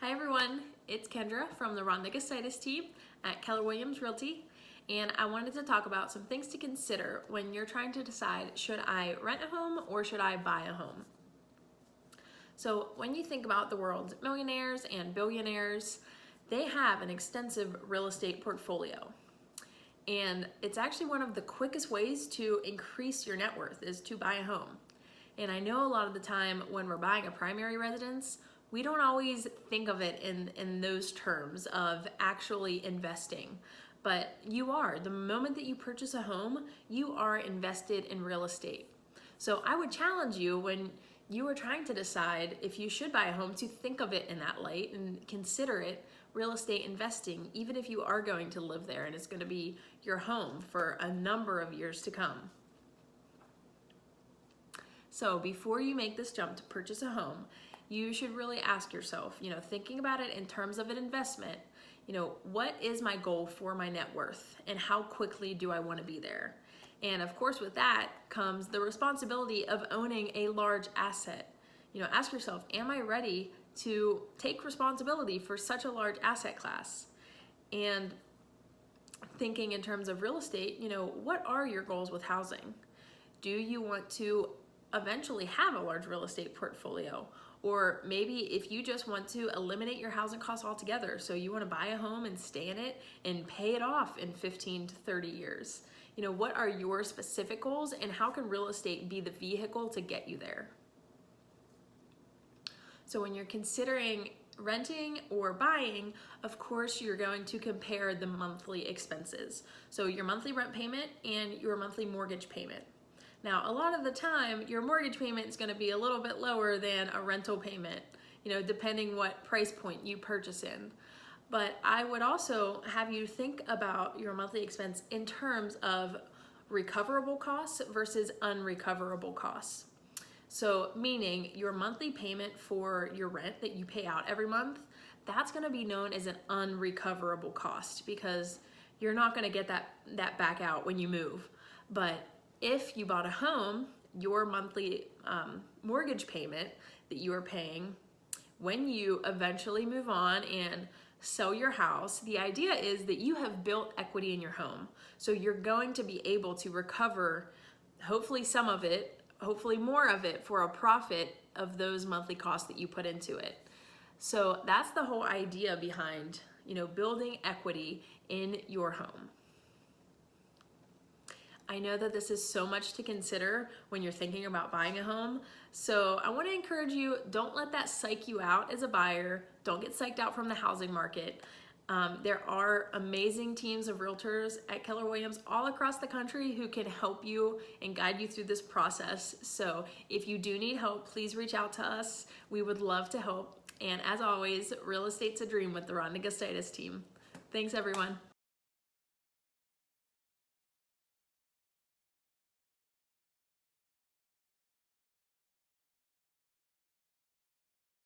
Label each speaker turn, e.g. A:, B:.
A: Hi everyone, it's Kendra from the Rhonda Gustitus Team at Keller Realty, and I wanted to talk about some things to consider when you're trying to decide, should I rent a home or should I buy a home? So when you think about the world's millionaires and billionaires, they have an extensive real estate portfolio. And it's actually one of the quickest ways to increase your net worth is to buy a home. And I know a lot of the time when we're buying a primary residence, we don't always think of it in those terms of actually investing, but you are. The moment that you purchase a home, you are invested in real estate. So I would challenge you when you are trying to decide if you should buy a home to think of it in that light and consider it real estate investing, even if you are going to live there and it's going to be your home for a number of years to come. So before you make this jump to purchase a home, you should really ask yourself, thinking about it in terms of an investment, what is my goal for my net worth and how quickly do I want to be there? And of course, with that comes the responsibility of owning a large asset. Ask yourself, am I ready to take responsibility for such a large asset class? And thinking in terms of real estate, what are your goals with housing? Do you want to eventually have a large real estate portfolio? Or maybe if you just want to eliminate your housing costs altogether, so you want to buy a home and stay in it and pay it off in 15 to 30 years. What are your specific goals and how can real estate be the vehicle to get you there? So when you're considering renting or buying, of course, you're going to compare the monthly expenses. So your monthly rent payment and your monthly mortgage payment. Now, a lot of the time, your mortgage payment is going to be a little bit lower than a rental payment, depending what price point you purchase in. But I would also have you think about your monthly expense in terms of recoverable costs versus unrecoverable costs. So meaning your monthly payment for your rent that you pay out every month, that's going to be known as an unrecoverable cost because you're not going to get that back out when you move. But if you bought a home, your monthly mortgage payment that you are paying when you eventually move on and sell your house, the idea is that you have built equity in your home. So you're going to be able to recover hopefully some of it, hopefully more of it for a profit of those monthly costs that you put into it. So that's the whole idea behind, building equity in your home. I know that this is so much to consider when you're thinking about buying a home. So I want to encourage you, don't let that psych you out as a buyer. Don't get psyched out from the housing market. There are amazing teams of realtors at Keller Williams all across the country who can help you and guide you through this process. So if you do need help, please reach out to us. We would love to help. And as always, real estate's a dream with the Rhonda Gustitus Team. Thanks, everyone.